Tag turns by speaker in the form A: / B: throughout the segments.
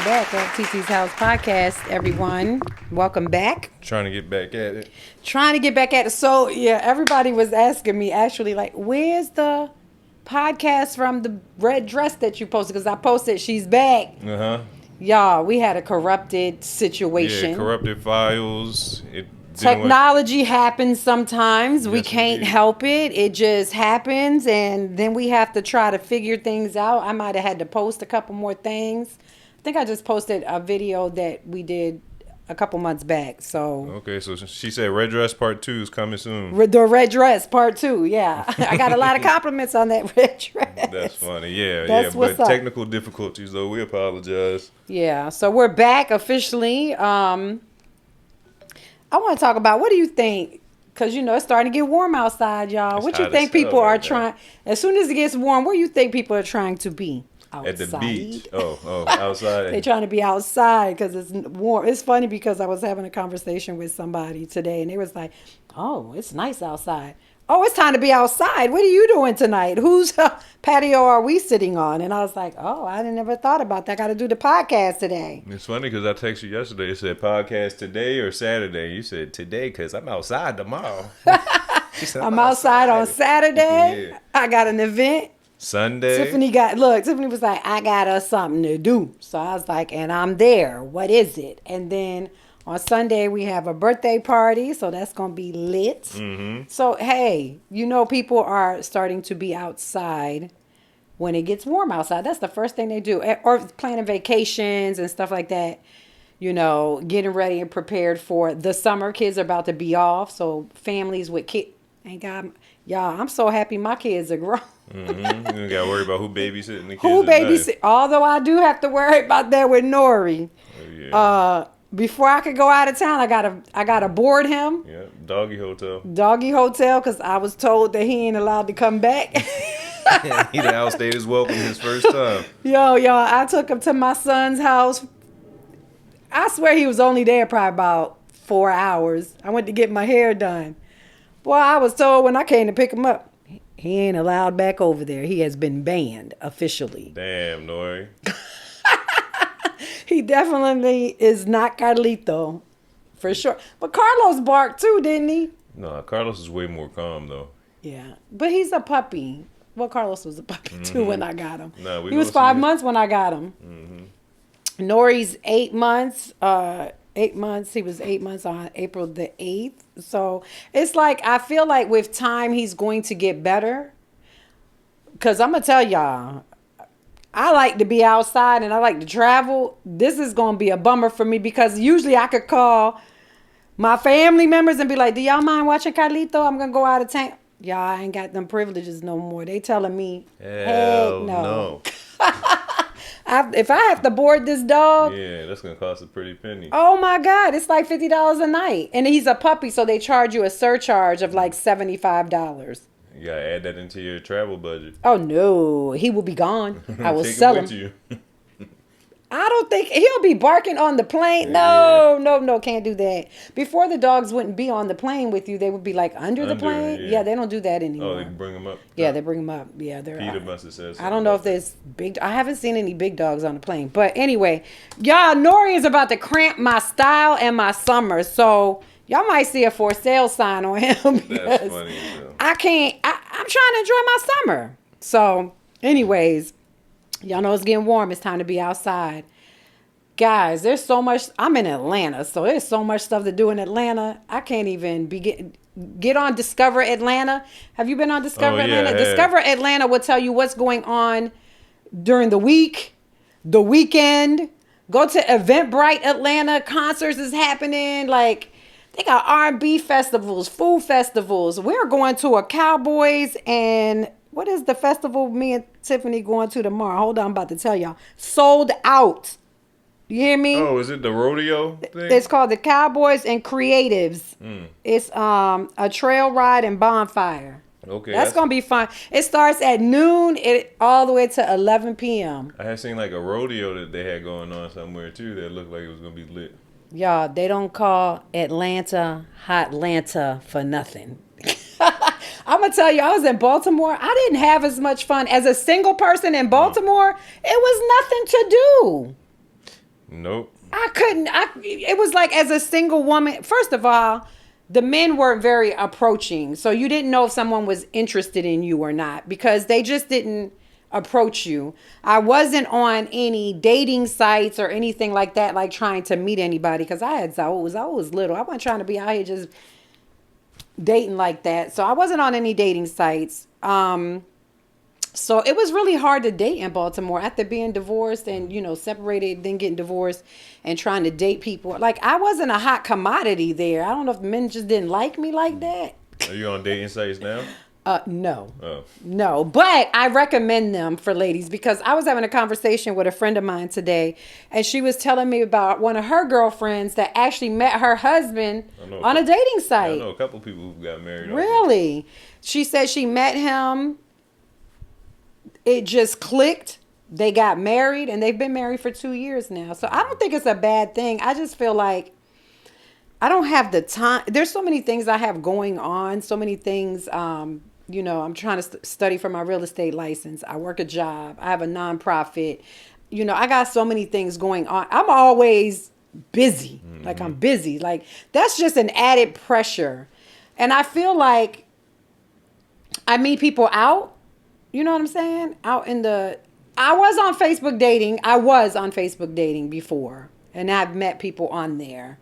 A: back at Titi's House Podcast, everyone. Welcome back.
B: Trying to get back at it.
A: So, yeah, everybody was asking me, actually, like, where's the podcast from the red dress that you posted? Because I posted, she's back.
B: Uh-huh.
A: Y'all, we had a corrupted situation.
B: Yeah, corrupted files.
A: Technology happens sometimes.
B: Yes,
A: We can't help it. It just happens, and then we have to try to figure things out. I might have had to post a couple more things. I think I just posted a video that we did a couple months back. So
B: okay, so she said Red Dress Part 2 is coming soon.
A: The red dress part 2, yeah. I got a lot of compliments on that red dress.
B: That's funny, yeah.
A: That's what's
B: but
A: up.
B: technical difficulties, though, we apologize.
A: Yeah, so we're back officially. I want to talk about, what do you think? Because, you know, it's starting to get warm outside, y'all.
B: It's
A: What you
B: hot
A: think
B: as hell
A: people are
B: right now.
A: trying, as soon as it gets warm, where you think people are trying to be? Outside.
B: At the beach. Oh, outside.
A: They're trying to be outside because it's warm. It's funny because I was having a conversation with somebody today, and they was like, oh, it's nice outside. Oh, it's time to be outside. What are you doing tonight? Whose patio are we sitting on? And I was like, oh, I never thought about that. I got to do the podcast today.
B: It's funny because I texted you yesterday. It said podcast today or Saturday. You said today because I'm outside tomorrow. She said,
A: I'm outside on Saturday.
B: Yeah.
A: I got an event.
B: Sunday.
A: Tiffany was like, I got us something to do. So I was like, and I'm there. What is it? And then on Sunday, we have a birthday party. So that's going to be lit.
B: Mm-hmm.
A: So, hey, you know, people are starting to be outside when it gets warm outside. That's the first thing they do. Or planning vacations and stuff like that. You know, getting ready and prepared for the summer. Kids are about to be off. So families with kids. Thank God. Y'all, I'm so happy my kids are grown.
B: Mm-hmm. You got to worry about who babysitting the kids.
A: Who
B: at night.
A: babysit? Although I do have to worry about that with Nori.
B: Oh, yeah.
A: Before I could go out of town, I gotta board him.
B: Yeah, doggy hotel.
A: Doggy hotel, because I was told that he ain't allowed to come back.
B: He done outstayed his welcome his first time.
A: Y'all, I took him to my son's house. I swear he was only there probably about 4 hours. I went to get my hair done. Boy, I was told when I came to pick him up, he ain't allowed back over there. He has been banned officially.
B: Damn, Nori.
A: He definitely is not Carlito, for sure. But Carlos barked too, didn't he?
B: No, Carlos is way more calm, though.
A: Yeah, but he's a puppy. Well, Carlos was a puppy too when I got him.
B: Nah, we
A: He was
B: gonna see
A: 5
B: it.
A: months when I got him. Nori's 8 months. 8 months. He was 8 months on April the 8th. So it's like, I feel like with time he's going to get better. Because I'm going to tell y'all, I like to be outside and I like to travel. This is going to be a bummer for me because usually I could call my family members and be like, do y'all mind watching Carlito? I'm going to go out of town. Y'all, I ain't got them privileges no more. They telling me,
B: Hell
A: heck no.
B: no.
A: If I have to board this dog,
B: Yeah, that's going to cost a pretty penny.
A: oh my God, it's like $50 a night. And he's a puppy, so they charge you a surcharge of like $75.
B: You got to add that into your travel budget.
A: Oh no, he will be gone. I will
B: Take
A: sell
B: it
A: him.
B: with you.
A: I don't think he'll be barking on the plane. No, can't do that. Before the dogs wouldn't be on the plane with you, they would be like under the plane.
B: yeah.
A: Yeah, they don't do that anymore.
B: Oh, they bring them up?
A: Yeah, they bring them up. Yeah, they're.
B: Peter must have said something.
A: I don't know if there's big. I haven't seen any big dogs on the plane. But anyway, y'all, Nori is about to cramp my style and my summer. So y'all might see a for sale sign on him.
B: That's
A: because
B: funny as hell.
A: I can't. I'm trying to enjoy my summer. So, anyways, y'all know it's getting warm. It's time to be outside. Guys, there's so much. I'm in Atlanta, so there's so much stuff to do in Atlanta. I can't even get on Discover Atlanta. Have you been on Discover Atlanta?
B: I have.
A: Discover Atlanta will tell you what's going on during the week, the weekend. Go to Eventbrite Atlanta. Concerts is happening. Like, they got R&B festivals, food festivals. We're going to a Cowboys and what is the festival me and Tiffany going to tomorrow? Hold on, I'm about to tell y'all. Sold out. You hear me?
B: Oh, is it the rodeo thing?
A: It's called the Cowboys and Creatives. It's a trail ride and bonfire.
B: Okay.
A: That's going to be fun. It starts at noon all the way to 11 p.m.
B: I had seen like a rodeo that they had going on somewhere too that looked like it was going to be lit.
A: Y'all, they don't call Atlanta Hotlanta for nothing. I'm going to tell you, I was in Baltimore. I didn't have as much fun. As a single person in Baltimore, it was nothing to do.
B: Nope.
A: I couldn't. It was like, as a single woman. First of all, the men weren't very approaching, so you didn't know if someone was interested in you or not because they just didn't approach you. I wasn't on any dating sites or anything like that, like trying to meet anybody because I was little. I wasn't trying to be out here just dating like that. So I wasn't on any dating sites. So it was really hard to date in Baltimore after being divorced and, separated, then getting divorced and trying to date people. Like, I wasn't a hot commodity there. I don't know if men just didn't like me like that.
B: Are you on dating sites now?
A: No.
B: Oh.
A: No, but I recommend them for ladies because I was having a conversation with a friend of mine today and she was telling me about one of her girlfriends that actually met her husband on a dating site.
B: I know a couple people who got married.
A: Really? She said she met him. It just clicked. They got married and they've been married for 2 years now. So I don't think it's a bad thing. I just feel like I don't have the time. There's so many things I have going on. So many things. I'm trying to study for my real estate license. I work a job. I have a nonprofit. I got so many things going on. I'm always busy. Mm-hmm. Like I'm busy. Like that's just an added pressure. And I feel like I meet people out. You know what I'm saying? I was on Facebook dating. I was on Facebook dating before. And I've met people on there.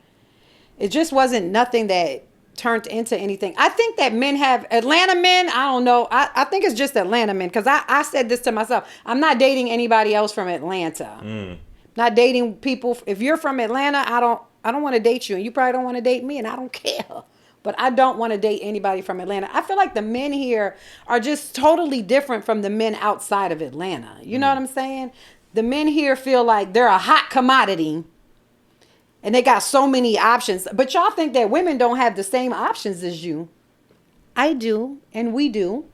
A: It just wasn't nothing that turned into anything. I think that Atlanta men, I don't know. I think it's just Atlanta men. Because I said this to myself. I'm not dating anybody else from Atlanta. Not dating people. If you're from Atlanta, I don't want to date you. And you probably don't want to date me. And I don't care. But I don't want to date anybody from Atlanta. I feel like the men here are just totally different from the men outside of Atlanta. You know what I'm saying? The men here feel like they're a hot commodity. And they got so many options. But y'all think that women don't have the same options as you. I do. And we do.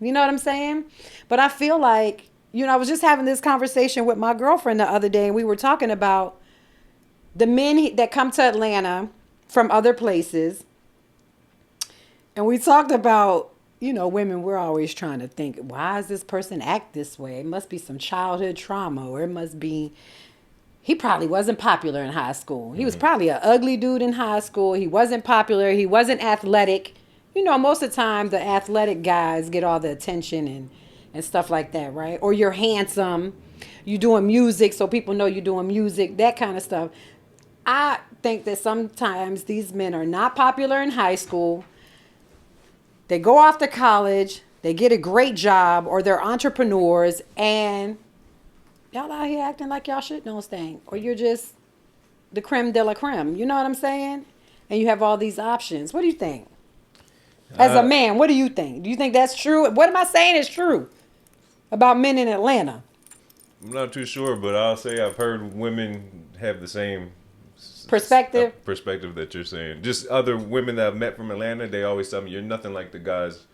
A: You know what I'm saying? But I feel like, I was just having this conversation with my girlfriend the other day. And we were talking about the men that come to Atlanta from other places. And we talked about, women, we're always trying to think, why does this person act this way? It must be some childhood trauma, or it must be, he probably wasn't popular in high school. He was probably an ugly dude in high school. He wasn't popular. He wasn't athletic. Most of the time, the athletic guys get all the attention and stuff like that, right? Or you're handsome. You're doing music, so people know you're doing music, that kind of stuff. I think that sometimes these men are not popular in high school. They go off to college, they get a great job, or they're entrepreneurs, and y'all out here acting like y'all shit don't stink. Or you're just the creme de la creme. You know what I'm saying? And you have all these options. What do you think? As a man, what do you think? Do you think that's true? What am I saying is true about men in Atlanta?
B: I'm not too sure, but I'll say I've heard women have the same
A: perspective
B: that you're saying. Just other women that I've met from Atlanta, they always tell me you're nothing like the guys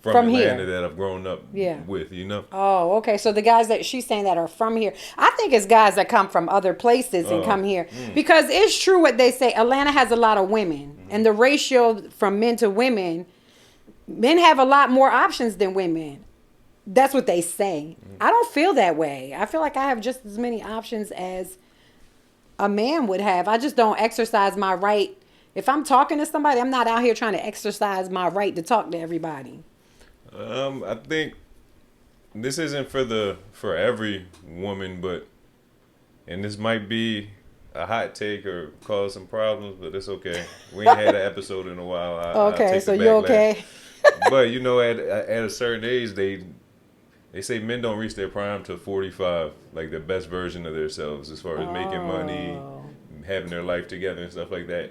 B: from Atlanta here that I've grown up with,
A: Oh, okay. So the guys that she's saying that are from here, I think it's guys that come from other places and come here. Because it's true what they say. Atlanta has a lot of women. And the ratio from men to women, men have a lot more options than women. That's what they say. I don't feel that way. I feel like I have just as many options as a man would have. I just don't exercise my right. If I'm talking to somebody, I'm not out here trying to exercise my right to talk to everybody.
B: I think this isn't for every woman, and this might be a hot take or cause some problems, but it's okay. We ain't had an episode in a while.
A: Okay, so you're okay.
B: But at a certain age, they say men don't reach their prime till 45, like the best version of themselves as far as making money, having their life together and stuff like that.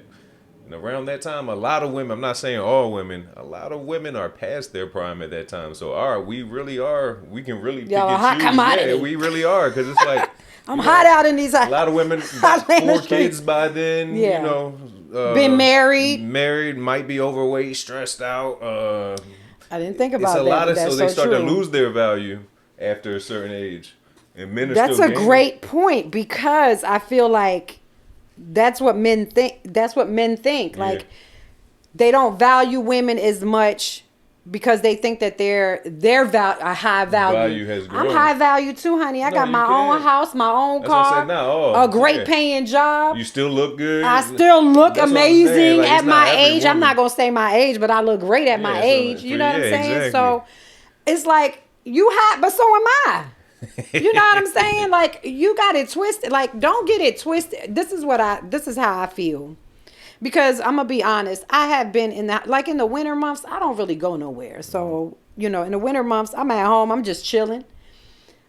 B: And around that time, a lot of women, I'm not saying all women, a lot of women are past their prime at that time. So we really are, we can really pick and choose. Yeah, we really are, because it's like,
A: I'm hot out in these.
B: A lot of women got 4 kids by then,
A: been married,
B: might be overweight, stressed out.
A: I didn't think about that.
B: It's a lot of, so they start to lose their value after a certain age. And men are
A: That's
B: still
A: a great point, because I feel like that's what men think. That's what men think. Like, they don't value women as much because they think that a high value.
B: Value has
A: I'm
B: grown.
A: high value too, honey. I
B: No,
A: got
B: you
A: my
B: can.
A: own house, my own
B: That's what I
A: car,
B: said now. Oh,
A: a great
B: yeah.
A: paying job.
B: You still look good.
A: I still look
B: That's what I'm saying.
A: amazing
B: Like,
A: at
B: it's not
A: my
B: every
A: age. I'm not
B: woman.
A: gonna say my age, but I look great at my
B: Yeah,
A: age.
B: so
A: You know what I'm
B: yeah,
A: saying?
B: exactly.
A: So it's like you hot, but so am I. You know what I'm saying? Like you got it twisted. Like don't get it twisted. This is how I feel. Because I'm gonna be honest, I have been in the winter months, I don't really go nowhere. So, in the winter months, I'm at home, I'm just chilling.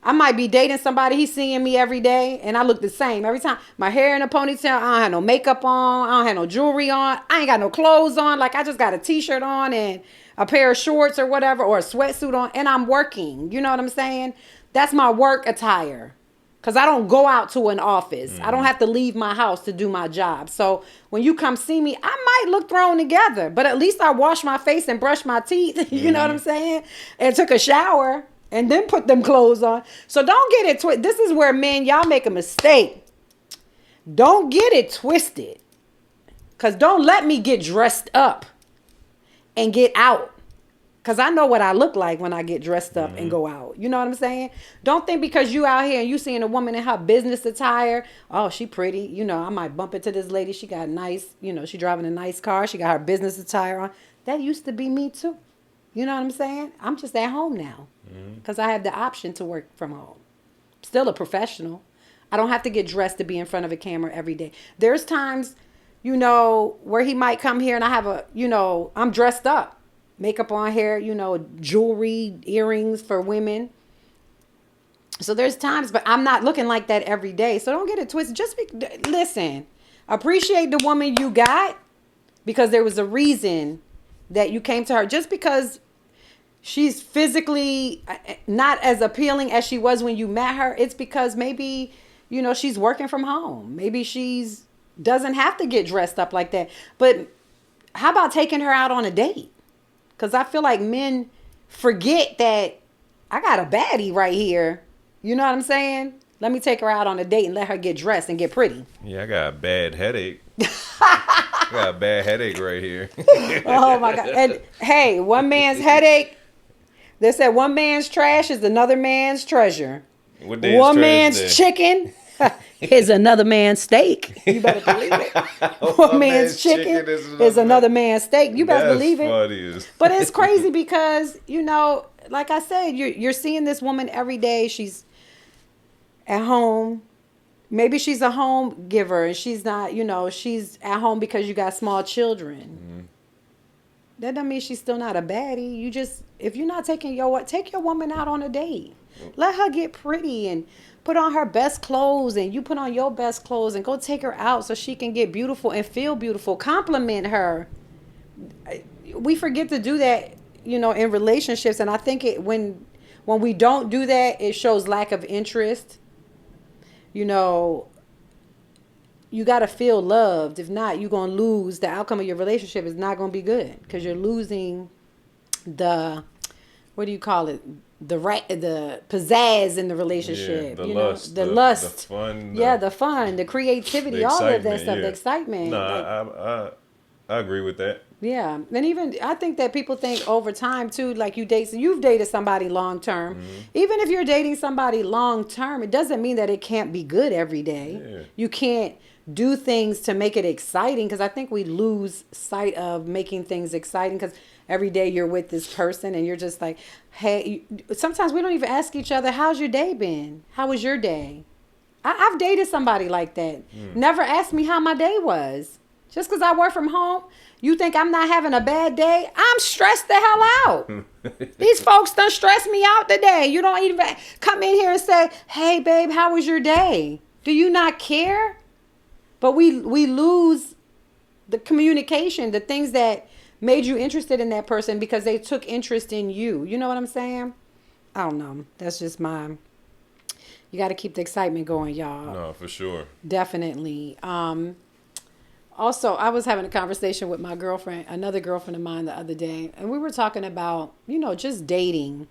A: I might be dating somebody, he's seeing me every day, and I look the same every time. My hair in a ponytail, I don't have no makeup on, I don't have no jewelry on, I ain't got no clothes on, like I just got a t-shirt on and a pair of shorts or whatever, or a sweatsuit on, and I'm working. You know what I'm saying? That's my work attire. Because I don't go out to an office. I don't have to leave my house to do my job. So when you come see me, I might look thrown together. But at least I washed my face and brushed my teeth. You know what I'm saying? And took a shower and then put them clothes on. So don't get it twisted. This is where men, y'all make a mistake. Don't get it twisted. Because don't let me get dressed up and get out. Because I know what I look like when I get dressed up and go out. You know what I'm saying? Don't think because you out here and you seeing a woman in her business attire, oh, she pretty. I might bump into this lady. She got nice, she driving a nice car. She got her business attire on. That used to be me too. You know what I'm saying? I'm just at home now because I have the option to work from home. Still a professional. I don't have to get dressed to be in front of a camera every day. There's times, where he might come here and I have I'm dressed up. Makeup on, hair, jewelry, earrings for women. So there's times, but I'm not looking like that every day. So don't get it twisted. Listen, appreciate the woman you got because there was a reason that you came to her. Just because she's physically not as appealing as she was when you met her, it's because maybe, she's working from home. Maybe she's doesn't have to get dressed up like that. But how about taking her out on a date? Because I feel like men forget that I got a baddie right here. You know what I'm saying? Let me take her out on a date and let her get dressed and get pretty.
B: Yeah, I got a bad headache. I got a bad headache right here.
A: Oh, my God. And, hey, one man's headache, they said one man's trash is another man's treasure.
B: What day is
A: One
B: trash
A: man's
B: day?
A: chicken is another man's steak. You better believe it. One man's chicken is another man's steak. You better believe it.
B: Funny.
A: But it's crazy because, like I said, you're seeing this woman every day. She's at home. Maybe she's a home giver and she's not, she's at home because you got small children. That doesn't mean she's still not a baddie. You just, if you're not take your woman out on a date. Let her get pretty and put on her best clothes and you put on your best clothes and go take her out so she can get beautiful and feel beautiful. Compliment her. We forget to do that, in relationships. And I think when we don't do that, it shows lack of interest. You got to feel loved. If not, you're going to lose. The outcome of your relationship is not going to be good because you're losing the, what do you call it? The pizzazz in the relationship.
B: Yeah,
A: the lust.
B: The fun.
A: The fun, the creativity, all of that stuff, the excitement.
B: No, I agree with that.
A: Yeah. And even, I think that people think over time too, like you've dated somebody long term. Even if you're dating somebody long term, it doesn't mean that it can't be good every day.
B: Yeah.
A: You can't do things to make it exciting because I think we lose sight of making things exciting because every day you're with this person and you're just like, hey, sometimes we don't even ask each other, how's your day been? How was your day? I've dated somebody like that. Never asked me how my day was. Just because I work from home, you think I'm not having a bad day? I'm stressed the hell out. These folks done stressed me out today. You don't even come in here and say, hey, babe, how was your day? Do you not care? But we lose the communication, the things that made you interested in that person because they took interest in you. You know what I'm saying? I don't know. That's just you got to keep the excitement going, y'all.
B: No, for sure.
A: Definitely. Also, I was having a conversation with my girlfriend, another girlfriend of mine the other day, and we were talking about, just dating.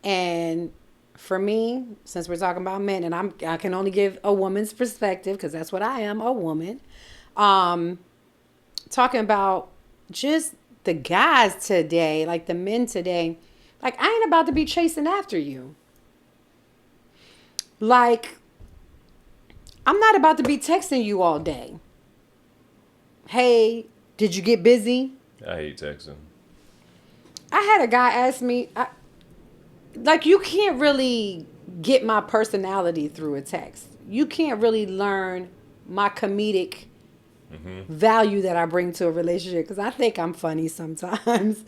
A: And for me, since we're talking about men, and I can only give a woman's perspective because that's what I am, a woman. Talking about just the guys today, like the men today, like I ain't about to be chasing after you. Like I'm not about to be texting you all day. Hey, did you get busy?
B: I hate texting.
A: I had a guy ask me, like, you can't really get my personality through a text. You can't really learn my comedic value that I bring to a relationship because I think I'm funny sometimes.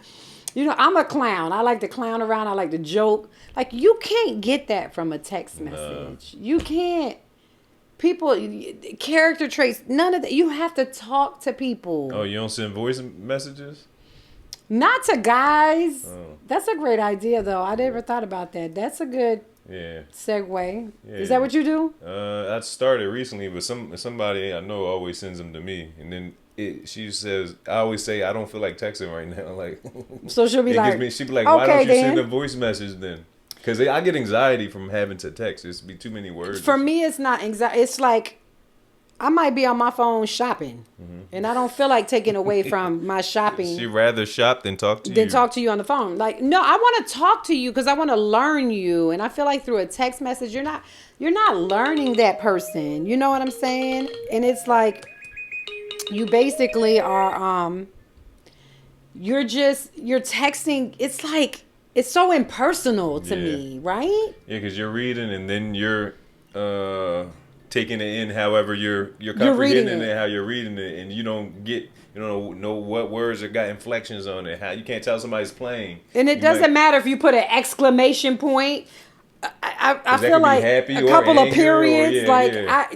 A: You know, I'm a clown. I like to clown around. I like to joke. Like, you can't get that from a text message. You can't. People, character traits, none of that. You have to talk to people.
B: Oh, you don't send voice messages?
A: Not to guys. Oh. That's a great idea, though. I never thought about that. That's a good segue. Yeah. Is that what you do?
B: I started recently, but somebody I know always sends them to me, and then she says, I always say I don't feel like texting right now. Like,
A: so she'll be like,
B: she'll be like, why don't you send a voice message then? Because I get anxiety from having to text. It's be too many words.
A: For me, it's not anxiety. It's like I might be on my phone shopping, and I don't feel like taking away from my shopping.
B: She'd rather shop than talk to you.
A: Than talk to you on the phone. Like, no, I want to talk to you because I want to learn you, and I feel like through a text message, you're not learning that person. You know what I'm saying? And it's like you basically are. You're texting. It's like. It's so impersonal to me, right?
B: Yeah, because you're reading and then you're taking it in however you're comprehending it, how you're reading it, and you don't know what words have got inflections on it. How you can't tell somebody's playing.
A: And it doesn't matter if you put an exclamation point. I feel like a couple of periods.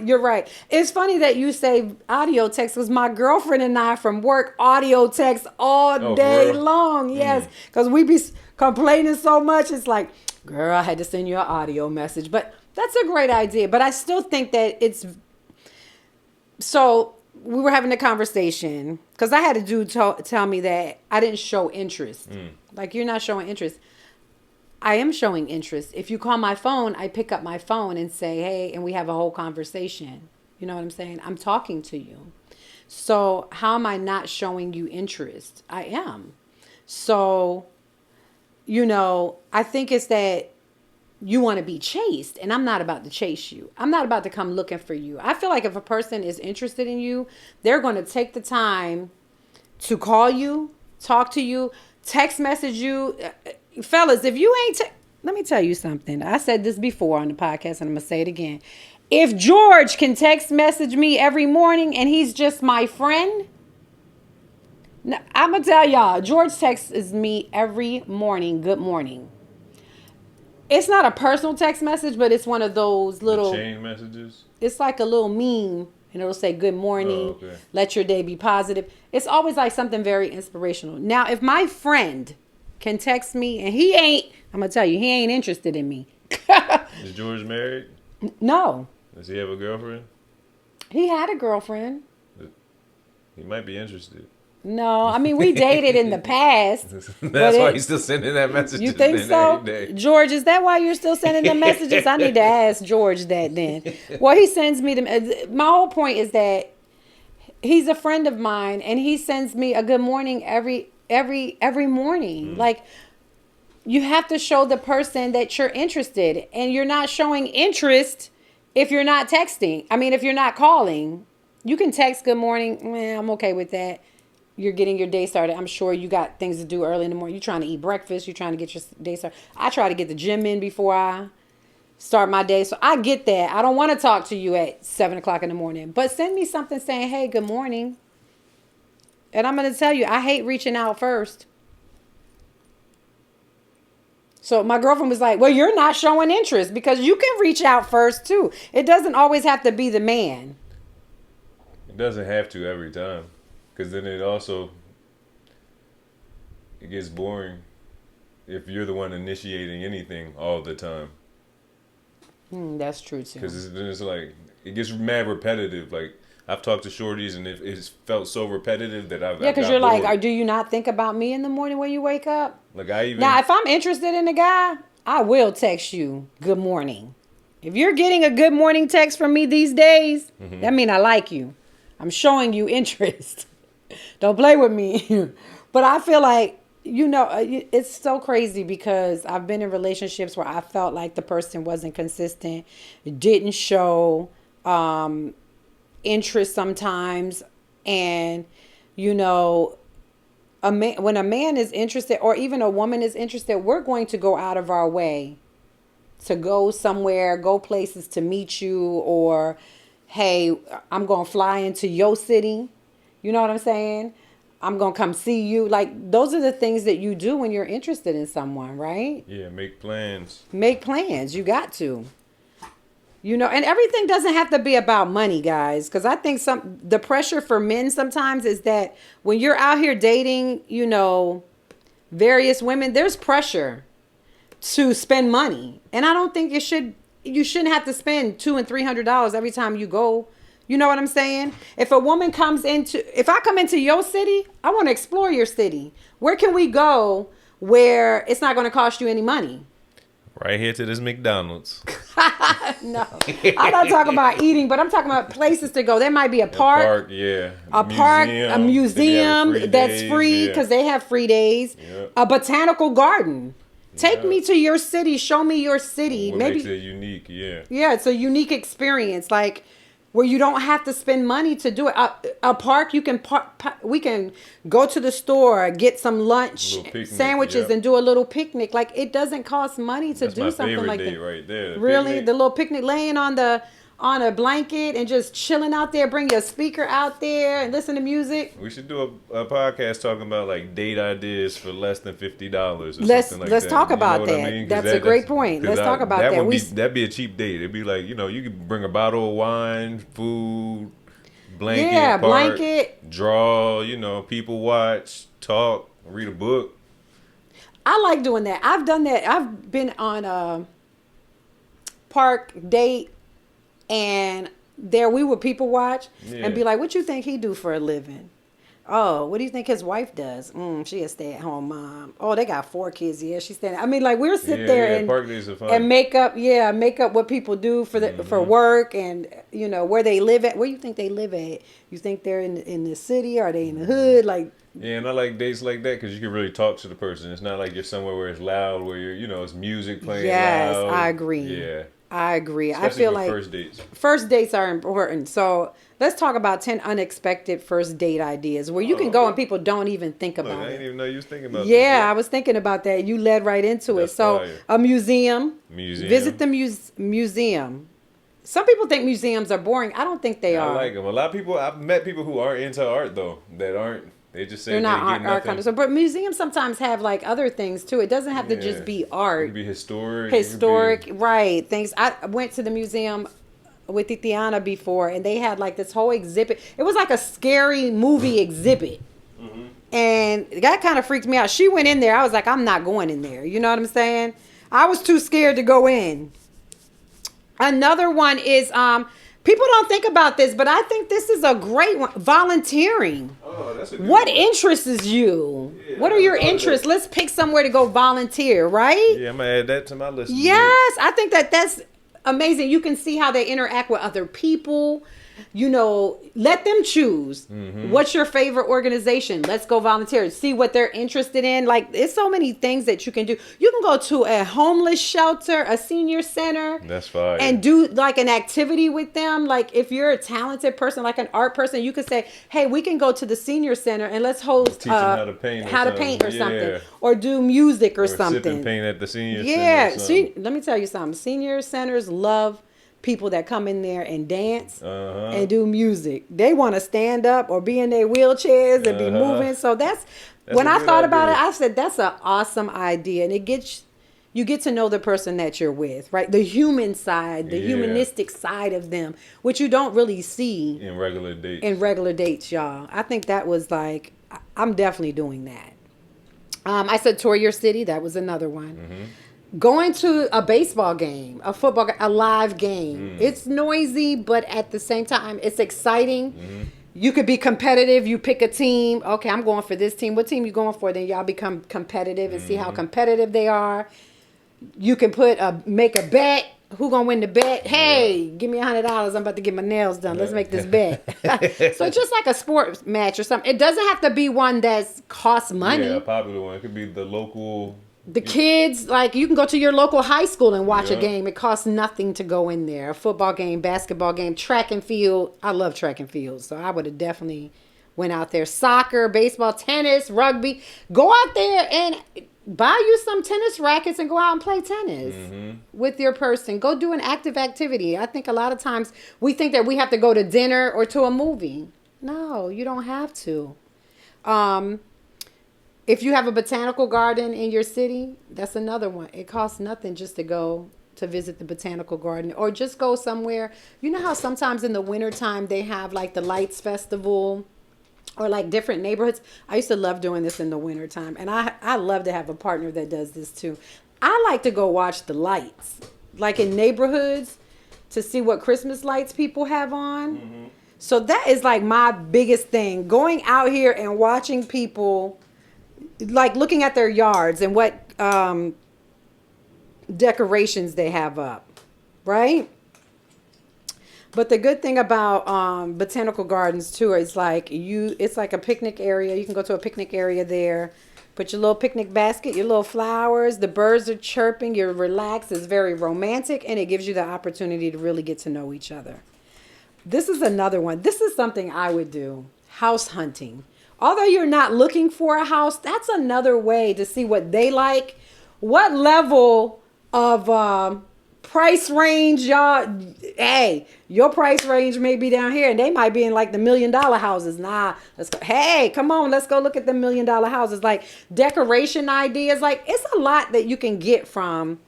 A: You're right. It's funny that you say audio text because my girlfriend and I from work audio text all day long. Yes, because we be complaining so much. It's like, girl, I had to send you an audio message. But that's a great idea. But I still think that it's... So we were having a conversation because I had a dude tell me that I didn't show interest. Like, you're not showing interest. I am showing interest. If you call my phone, I pick up my phone and say, hey, and we have a whole conversation. You know what I'm saying? I'm talking to you. So how am I not showing you interest? I am. So... I think it's that you want to be chased, and I'm not about to chase you. I'm not about to come looking for you. I feel like if a person is interested in you, they're going to take the time to call you, talk to you, text message you. Fellas, if you ain't... Let me tell you something. I said this before on the podcast, and I'm going to say it again. If George can text message me every morning and he's just my friend... Now, I'm going to tell y'all, George texts me every morning, good morning. It's not a personal text message, but it's one of those little...
B: chain messages?
A: It's like a little meme, and it'll say, good morning, let your day be positive. It's always like something very inspirational. Now, if my friend can text me, and he ain't... I'm going to tell you, he ain't interested in me.
B: Is George married?
A: No.
B: Does he have a girlfriend?
A: He had a girlfriend.
B: He might be interested.
A: No, I mean, we dated in the past.
B: That's why he's still sending that message.
A: You think so? George, is that why you're still sending the messages? I need to ask George that then. Well, he sends me them. My whole point is that he's a friend of mine, and he sends me a good morning every morning. Like, you have to show the person that you're interested, and you're not showing interest if you're not texting. I mean, if you're not calling. You can text good morning. I'm okay with that. You're getting your day started. I'm sure you got things to do early in the morning. You're trying to eat breakfast. You're trying to get your day started. I try to get the gym in before I start my day. So I get that. I don't want to talk to you at 7 o'clock in the morning. But send me something saying, hey, good morning. And I'm going to tell you, I hate reaching out first. So my girlfriend was like, well, you're not showing interest because you can reach out first too. It doesn't always have to be the man.
B: It doesn't have to every time. Because then it gets boring if you're the one initiating anything all the time.
A: That's true too.
B: Because it's like, it gets mad repetitive. Like, I've talked to shorties and it's felt so repetitive that I've...
A: Yeah, because you're bored. Like, do you not think about me in the morning when you wake up?
B: Like,
A: Now, if I'm interested in a guy, I will text you good morning. If you're getting a good morning text from me these days, that means I like you. I'm showing you interest. Don't play with me. But I feel like, it's so crazy because I've been in relationships where I felt like the person wasn't consistent, didn't show interest sometimes. And, you know, when a man is interested or even a woman is interested, we're going to go out of our way to go somewhere, go places to meet you, or, hey, I'm going to fly into your city. You know what I'm saying? I'm going to come see you. Like, those are the things that you do when you're interested in someone, right?
B: Yeah, make plans.
A: Make plans. You got to. And everything doesn't have to be about money, guys. Because I think the pressure for men sometimes is that when you're out here dating, various women, there's pressure to spend money. And I don't think you shouldn't have to spend $200 and $300 every time you go. You know what I'm saying? If I come into your city, I want to explore your city. Where can we go where it's not going to cost you any money?
B: Right here to this McDonald's.
A: No, I'm not talking about eating, but I'm talking about places to go. There might be a park, a museum that's free because they have free days. Yep. A botanical garden. Take me to your city. Show me your city.
B: What makes it unique? Yeah.
A: Yeah, it's a unique experience. Like, where you don't have to spend money to do it. A park, we can go to the store, get some lunch, sandwiches, and do a little picnic. Like, it doesn't cost money to do something like that. That's my favorite date
B: right there.
A: Really?
B: Picnic.
A: The little picnic, laying on a blanket and just chilling out there. Bring your speaker out there and listen to music.
B: We should do a podcast talking about like date ideas for less than $50 or something like that.
A: Let's talk about that. I mean? That's a great point. Let's talk about that.
B: That'd be a cheap date. It'd be like, you could bring a bottle of wine, food, blanket, draw, people watch, talk, read a book.
A: I like doing that. I've done that. I've been on a park date. And there we would people watch and be like, what you think he do for a living? Oh, what do you think his wife does? She a stay-at-home mom. Oh, they got 4 kids. Yeah, she's staying. I mean, like, we'll sit there and make up what people do for work and, where they live at. Where you think they live at? You think they're in the city? Are they in the hood? Like,
B: yeah, and I like dates like that because you can really talk to the person. It's not like you're somewhere where it's loud, where it's music playing loud.
A: Yes, I agree.
B: Yeah.
A: I agree.
B: Especially
A: I feel like first dates are important. So let's talk about 10 unexpected first date ideas where you can go and people don't even think about it.
B: I didn't even know you was thinking about
A: this. I was thinking about that. You led right into it. So fire. A museum. Visit the museum. Some people think museums are boring. I don't think they are.
B: I like them. A lot of people, I've met people who aren't into art though, that aren't. They just say
A: they're not art kind of. But museums sometimes have like other things too. It doesn't have to just be art.
B: It could be historic.
A: Right? Things. I went to the museum with Titiana before, and they had like this whole exhibit. It was like a scary movie exhibit, and that kind of freaked me out. She went in there. I was like, I'm not going in there. You know what I'm saying? I was too scared to go in. Another one is people don't think about this, but I think this is a great one. Volunteering.
B: Oh, that's a good
A: what
B: one.
A: Interests you? Yeah, what are your interests? Let's pick somewhere to go volunteer, right?
B: Yeah, I'm going to add that to my list.
A: Yes, I think that's amazing. You can see how they interact with other people. Let them choose. What's your favorite organization? Let's go volunteer. See what they're interested in. Like, there's so many things that you can do. You can go to a homeless shelter, a senior center.
B: That's fine.
A: And do like an activity with them. Like, if you're a talented person, like an art person, you could say, hey, we can go to the senior center and let's host
B: teach them how to paint or
A: something. Or do music or something.
B: Sip and paint at the senior
A: center. Yeah. Let me tell you something. Senior centers love people that come in there and dance and do music. They want to stand up or be in their wheelchairs and be moving. So that's when I thought about it, I said, that's an awesome idea. And you get to know the person that you're with, right? The human side, the humanistic side of them, which you don't really see
B: in regular dates.
A: Y'all. I think that was like, I'm definitely doing that. I said tour your city. That was another one. Going to a baseball game, a football game, a live game. It's noisy, but at the same time, it's exciting. You could be competitive. You pick a team. Okay, I'm going for this team. What team you going for? Then y'all become competitive and see how competitive they are. You can make a bet. Who gonna win the bet? Hey, give me $100. I'm about to get my nails done. Let's make this bet. So just like a sports match or something. It doesn't have to be one that costs money.
B: Yeah, a popular one. It could be the local.
A: The kids, like you can go to your local high school and watch a
B: Yeah.
A: game. It costs nothing to go in there. A football game, basketball game, track and field. I love track and field, so I would have definitely went out there. Soccer, baseball, tennis, rugby. Go out there and buy you some tennis rackets and go out and play tennis with your person. Go do an active activity. I think a lot of times we think that we have to go to dinner or to a movie. No, you don't have to. If you have a botanical garden in your city, that's another one. It costs nothing just to go to visit the botanical garden or just go somewhere. You know how sometimes in the wintertime they have like the Lights Festival or like different neighborhoods. I used to love doing this in the wintertime. And I love to have a partner that does this too. I like to go watch the lights, like in neighborhoods to see what Christmas lights people have on. So that is like my biggest thing. Going out here and watching people, like looking at their yards and what decorations they have up, right? But the good thing about botanical gardens too is like it's like a picnic area. You can go to a picnic area there, put your little picnic basket, your little flowers, the birds are chirping, you're relaxed. It's very romantic and it gives you the opportunity to really get to know each other. This is another one. This is something I would do. House hunting. Although you're not looking for a house, that's another way to see what they like. What level of price range y'all, hey, your price range may be down here and they might be in like the $1 million houses. Nah, let's go. Hey, come on, let's go look at the $1 million houses. Like decoration ideas, like it's a lot that you can get from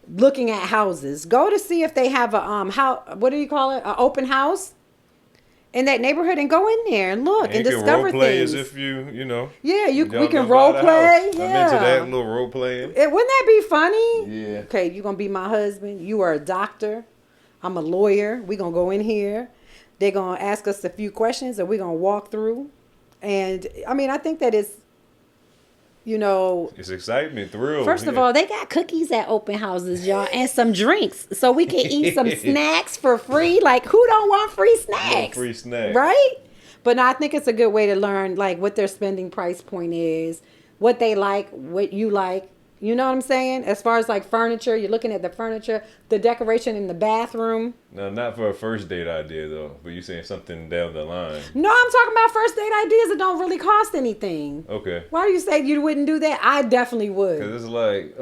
A: looking at houses. Go to see if they have a how what do you call it? An open house in that neighborhood and go in there and look and discover
B: role play
A: things.
B: as if you.
A: Yeah, we
B: y'all
A: can
B: gonna
A: role
B: buy the
A: play.
B: house.
A: Yeah.
B: I'm into that little role playing.
A: Wouldn't that be funny?
B: Yeah.
A: Okay, you're gonna be my husband. You are a doctor. I'm a lawyer. We're gonna go in here. They're gonna ask us a few questions and we're gonna walk through. And I mean, I think that it's,
B: it's excitement, thrill.
A: first of all, they got cookies at open houses, y'all, and some drinks. So we can eat some snacks for free. Like, who don't want free snacks?
B: Free snack.
A: Right? But no, I think it's a good way to learn, like, what their spending price point is, what they like, what you like. You know what I'm saying? As far as, like, furniture, you're looking at the furniture, the decoration in the bathroom.
B: No, not for a first date idea, though. But you saying something down the line.
A: No, I'm talking about first date ideas that don't really cost anything.
B: Okay.
A: Why do you say you wouldn't do that? I definitely would.
B: Because it's like,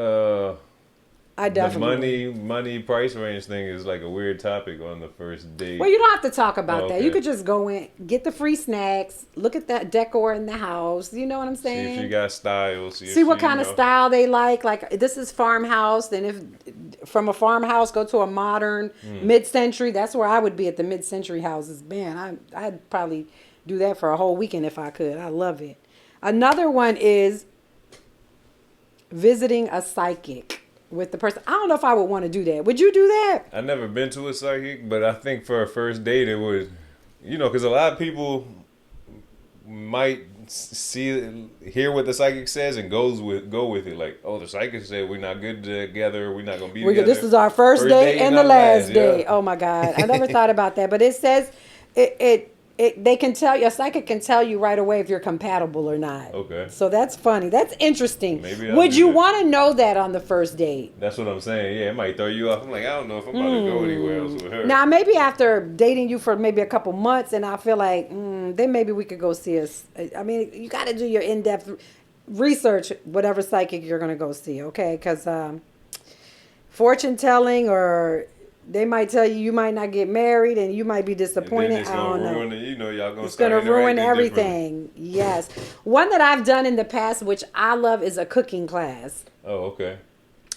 A: I definitely
B: the money price range thing is like a weird topic on the first date.
A: Well, you don't have to talk about that.
B: Okay.
A: You could just go in, get the free snacks, look at that decor in the house. You know what I'm saying?
B: See if you got style.
A: See what kind of style they like. Like, this is farmhouse. Then if from a farmhouse, go to a modern mid-century. That's where I would be, at the mid-century houses. Man, I'd probably do that for a whole weekend if I could. I love it. Another one is visiting a psychic with the person. I don't know if I would want to do that. Would you do that?
B: I've never been to a psychic, but I think for a first date it would, because a lot of people might hear what the psychic says and go with it. Like, oh, the psychic said we're not good together. We're not gonna be together.
A: This is our first date and the last day.
B: Yeah.
A: Oh my God, I never thought about that. But it says they can tell you, a psychic can tell you right away if you're compatible or not.
B: Okay.
A: So that's funny. That's interesting.
B: Maybe
A: Would you want to know that on the first date?
B: That's what I'm saying. Yeah, it might throw you off. I'm like, I don't know if I'm about to go anywhere else with her.
A: Now, maybe after dating you for maybe a couple months and I feel like, then maybe we could go see us. I mean, you got to do your in-depth research, whatever psychic you're going to go see, okay? Because fortune telling, or they might tell you might not get married and you might be disappointed.
B: It's
A: I don't know.
B: Y'all gonna
A: It's going to ruin everything. Yes. One that I've done in the past, which I love, is a cooking class.
B: Oh, okay.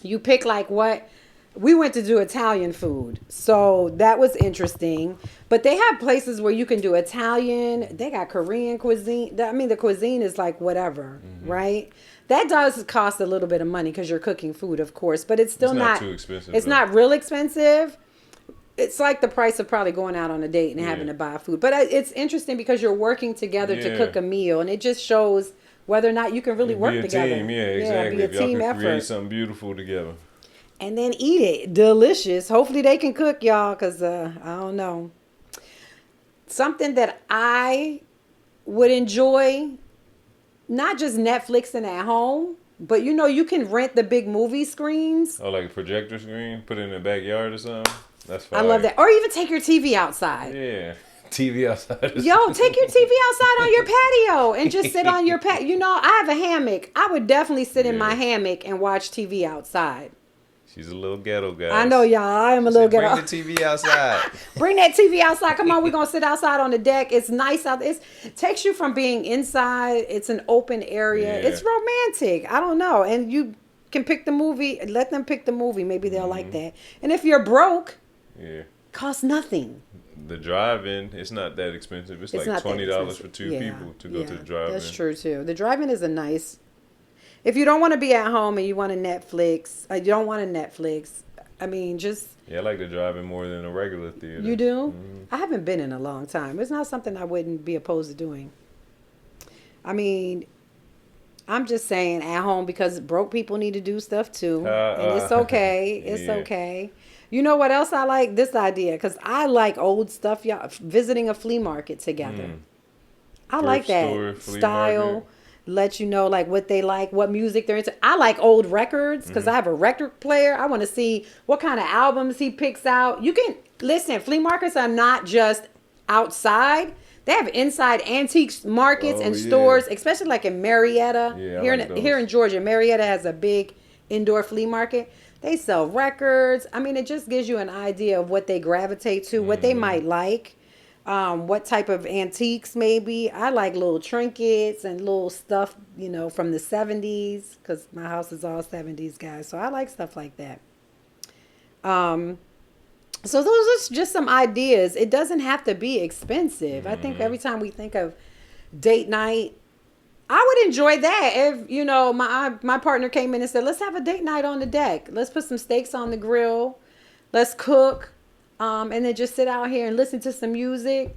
A: You pick like what we went to do Italian food. So that was interesting. But they have places where you can do Italian. They got Korean cuisine. I mean, the cuisine is like whatever, right? That does cost a little bit of money because you're cooking food, of course. But it's still
B: not too expensive.
A: It's not real expensive. It's like the price of probably going out on a date and having to buy food. But it's interesting because you're working together to cook a meal. And it just shows whether or not you can really work together.
B: Team, exactly.
A: Be a team effort.
B: Create something beautiful together.
A: and then eat it. Delicious. Hopefully they can cook, y'all, because I don't know. Something that I would enjoy, not just Netflixing at home, but you can rent the big movie screens.
B: Oh, like a projector screen, put it in the backyard or something. That's
A: I love
B: fire.
A: that. Or even take your TV outside.
B: Yeah, TV outside.
A: Yo, take your TV outside on your patio and just sit on your patio. I have a hammock. I would definitely sit in my
B: Yeah.
A: hammock and watch TV outside.
B: She's a little ghetto guy.
A: I know, y'all. I am a little ghetto.
B: Bring the TV outside.
A: Bring that TV outside. Come on, we're gonna sit outside on the deck. It's nice out there. It takes you from being inside. It's an open area.
B: Yeah.
A: It's romantic. I don't know. And you can pick the movie. Let them pick the movie. Maybe they'll like that. And if you're broke,
B: Yeah.
A: costs nothing.
B: The drive-in, it's not that expensive. It's like
A: not that
B: $20 for
A: expensive.
B: two people to go to the drive-in.
A: That's true too. The drive-in is a nice. If you don't want to be at home and you want to Netflix, you don't want to Netflix. I mean, just.
B: Yeah, I like the drive-in more than a regular theater.
A: You do?
B: Mm-hmm.
A: I haven't been in a long time. It's not something I wouldn't be opposed to doing. I mean, I'm just saying at home because broke people need to do stuff too. And it's okay. It's
B: Yeah.
A: okay. You know what else I like? This idea. Because I like old stuff. Y'all visiting a flea market together. I like
B: Thrift store,
A: that
B: flea
A: style.
B: market.
A: Let you know like what they like, what music they're into. I like old records because I have a record player. I want to see what kind of albums he picks out. You can listen. Flea markets are not just outside. They have inside antiques markets and
B: yeah.
A: stores, especially like in Marietta.
B: Yeah, I
A: here
B: like
A: in
B: those.
A: here in Georgia, Marietta has a big indoor flea market. They sell records. I mean, it just gives you an idea of what they gravitate to, what they might like. What type of antiques maybe. I like little trinkets and little stuff, from the 70s because my house is all 70s, guys. So I like stuff like that. So those are just some ideas. It doesn't have to be expensive. I think every time we think of date night, I would enjoy that if, my partner came in and said, let's have a date night on the deck. Let's put some steaks on the grill. Let's cook. And then just sit out here and listen to some music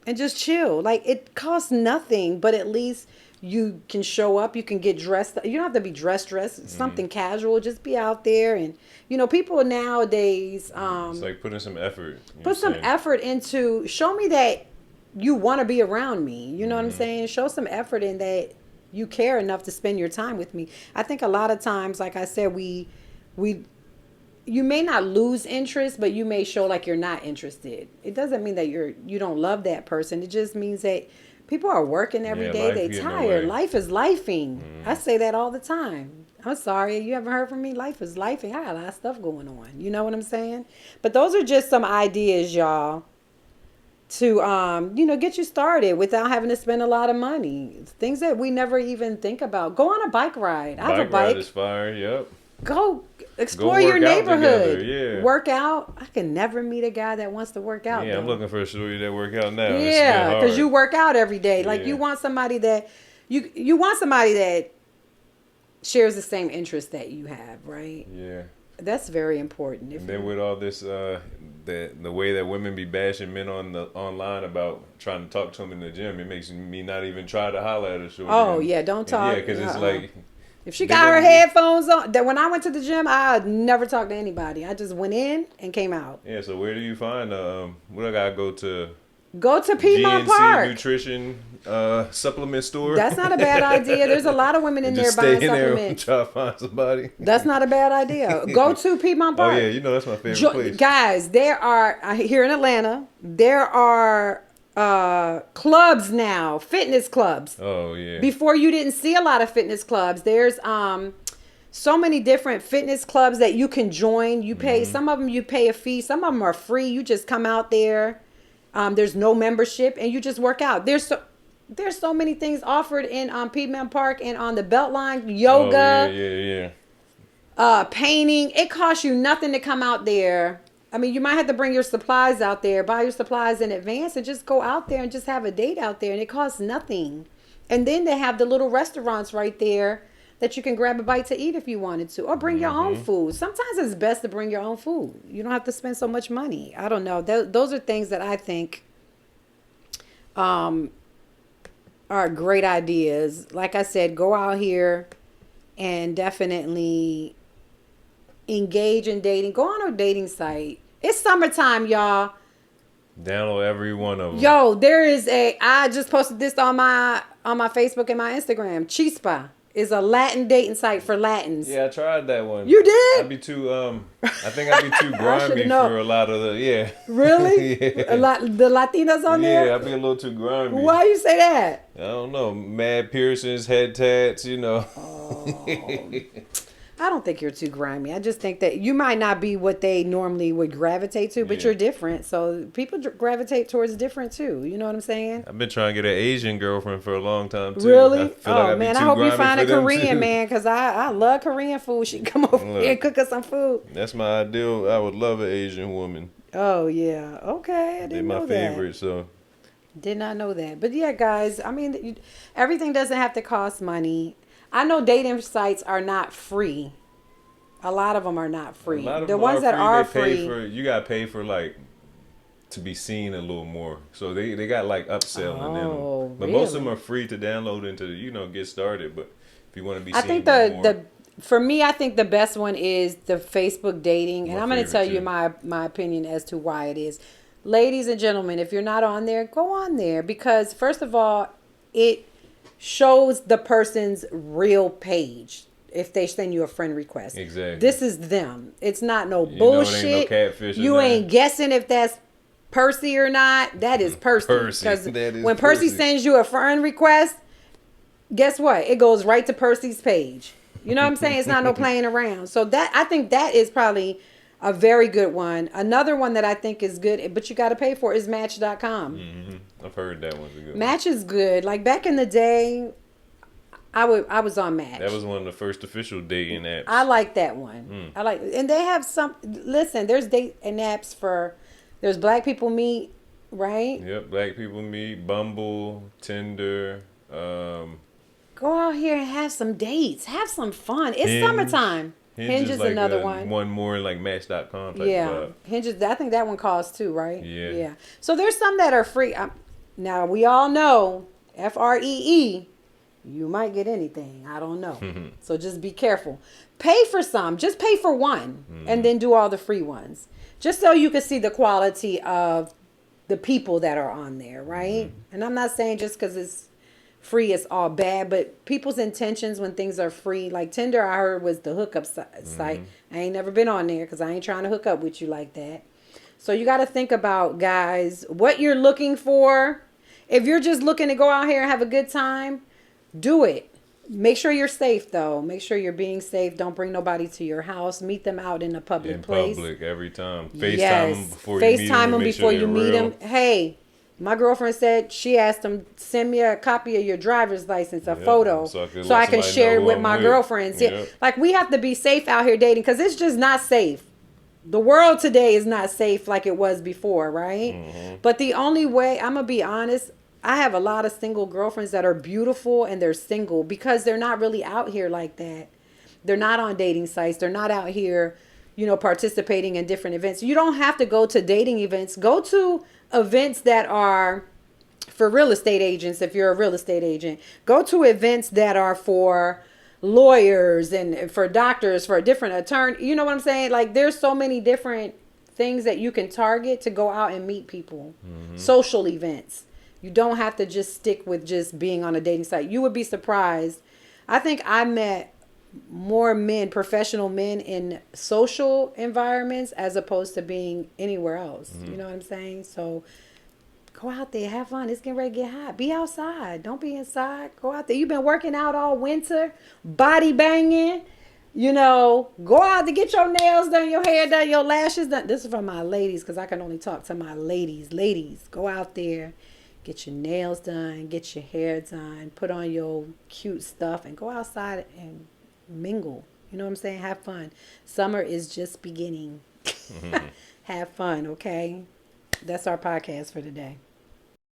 A: and just chill. Like, it costs nothing, but at least you can show up. You can get dressed. You don't have to be dressed. Something casual. Just be out there. And, people nowadays...
B: it's like putting some effort.
A: Put some effort into... Show me that you want to be around me. You know what I'm saying? Show some effort in that you care enough to spend your time with me. I think a lot of times, like I said, you may not lose interest, but you may show like you're not interested. It doesn't mean that you don't love that person. It just means that people are working every day. They tired. Life is lifing. I say that all the time. I'm sorry. You haven't heard from me? Life is lifing. I got a lot of stuff going on. You know what I'm saying? But those are just some ideas, y'all, to get you started without having to spend a lot of money. Things that we never even think about. Go on a bike ride. I have a bike.
B: Bike ride is fire. Yep.
A: Go explore
B: Go
A: your
B: work out
A: neighborhood.
B: together, yeah.
A: Work out. I can never meet a guy that wants to work out.
B: Yeah, I'm
A: though.
B: looking for a shorty that work out now.
A: Yeah, because you work out every day. Like
B: Yeah.
A: you want somebody that you want somebody that shares the same interest that you have, right?
B: Yeah.
A: That's very important.
B: And then with all this, the way that women be bashing men online about trying to talk to them in the gym, it makes me not even try to holler at a shorty.
A: Oh yeah, don't talk.
B: Yeah, because it's like.
A: If she got her headphones on, that when I went to the gym, I never talked to anybody. I just went in and came out.
B: Yeah, so where do you find what I gotta go to?
A: Go to Piedmont
B: GNC
A: Park.
B: Nutrition supplement store.
A: That's not a bad idea. There's a lot of women in there
B: Just
A: buying
B: stay in there and
A: supplements.
B: try to find somebody.
A: That's not a bad idea. Go to Piedmont
B: Oh
A: Park.
B: yeah, that's my favorite place.
A: Guys, there are here in Atlanta. There are clubs now, fitness clubs.
B: Oh yeah.
A: Before you didn't see a lot of fitness clubs. There's so many different fitness clubs that you can join. You pay some of them. You pay a fee. Some of them are free. You just come out there. There's no membership, and you just work out. There's so many things offered in Piedmont Park and on the Beltline. Yoga.
B: Oh, yeah.
A: Painting. It costs you nothing to come out there. I mean, you might have to bring your supplies out there, buy your supplies in advance, and just go out there and just have a date out there, and it costs nothing. And then they have the little restaurants right there that you can grab a bite to eat if you wanted to, or bring your own food. Sometimes it's best to bring your own food. You don't have to spend so much money. I don't know. Those are things that I think are great ideas. Like I said, go out here and definitely engage in dating, go on a dating site. It's summertime, y'all.
B: Download every one of them.
A: Yo, I just posted this on my Facebook and my Instagram. Chispa is a Latin dating site for Latins.
B: Yeah, I tried that one.
A: You did?
B: I'd be too I think I'd be too grimy for a lot of
A: Really?
B: Yeah.
A: The Latinas on there?
B: Yeah, I'd be a little too grimy.
A: Why you say that?
B: I don't know. Mad piercings, head tats,
A: Oh. I don't think you're too grimy. I just think that you might not be what they normally would gravitate to, but you're different. So people gravitate towards different too. You know what I'm saying?
B: I've been trying to get an Asian girlfriend for a long time too.
A: Really?
B: I
A: Man, I hope you find a Korean man, because I love Korean food. She come over here and cook us some food.
B: That's my ideal. I would love an Asian woman.
A: Oh yeah. Okay. I didn't know that.
B: They're my favorite. So.
A: Did not know that. But yeah, guys. I mean, everything doesn't have to cost money. I know dating sites are not free. A lot of them are not free. The ones that are free,
B: you gotta pay for to be seen a little more. So they got upselling in them. But most of them are free to download and to get started. But if you want to be seen, I think
A: for me, I think the best one is the Facebook dating, and I'm going to tell you my opinion as to why it is. Ladies and gentlemen, if you're not on there, go on there, because first of all, it shows the person's real page if they send you a friend request.
B: Exactly.
A: This is them. It's not no bullshit.
B: Ain't no catfish.
A: You ain't guessing if that's Percy or not. That is Percy. Because when Percy sends you a friend request, guess what? It goes right to Percy's page. You know what I'm saying? It's not no playing around. So I think that is probably a very good one. Another one that I think is good, but you got to pay for, is Match.com.
B: Mm-hmm. I've heard that one's a good
A: Match is good. Like back in the day, I was on Match.
B: That was one of the first official dating apps.
A: I like that one. And they have some. Listen, there's dating apps for. There's Black People Meet, right?
B: Yep, Black People Meet, Bumble, Tinder.
A: Go out here and have some dates. Have some fun. It's summertime. Hinge is another one.
B: One more like Match.com type
A: vibe. Hinge is, I think that one costs too, right?
B: Yeah.
A: So there's some that are free. Now we all know FREE. You might get anything. I don't know. So just be careful. Pay for some. Just pay for one, and then do all the free ones, just so you can see the quality of the people that are on there, right? And I'm not saying just because it's free it's all bad, but people's intentions when things are free, like Tinder, I heard was the hookup site. I ain't never been on there because I ain't trying to hook up with you like that. So you got to think about, guys, what you're looking for. If you're just looking to go out here and have a good time, do it. Make sure you're safe, though. Make sure you're being safe. Don't bring nobody to your house. Meet them out in a public place.
B: In public every time. FaceTime them before you meet them.
A: FaceTime them before you meet them. Hey, my girlfriend said she asked them, send me a copy of your driver's license, a photo, so I can share it with my girlfriends. Yeah. Like, we have to be safe out here dating, because it's just not safe. The world today is not safe like it was before, right? But the only way, I'm going to be honest, I have a lot of single girlfriends that are beautiful, and they're single because they're not really out here like that. They're not on dating sites. They're not out here, participating in different events. You don't have to go to dating events. Go to events that are for real estate agents. If you're a real estate agent, go to events that are for lawyers and for doctors, for a different attorney. You know what I'm saying? Like, there's so many different things that you can target to go out and meet people. Social events. You don't have to just stick with just being on a dating site. You would be surprised. I think I met more men, professional men, in social environments as opposed to being anywhere else. You know what I'm saying? So go out there, have fun. It's getting ready to get hot. Be outside. Don't be inside. Go out there. You've been working out all winter, body banging. Go out to get your nails done, your hair done, your lashes done. This is for my ladies, because I can only talk to my ladies. Ladies, go out there. Get your nails done, get your hair done, put on your cute stuff, and go outside and mingle. You know what I'm saying? Have fun. Summer is just beginning. Have fun, okay? That's our podcast for today.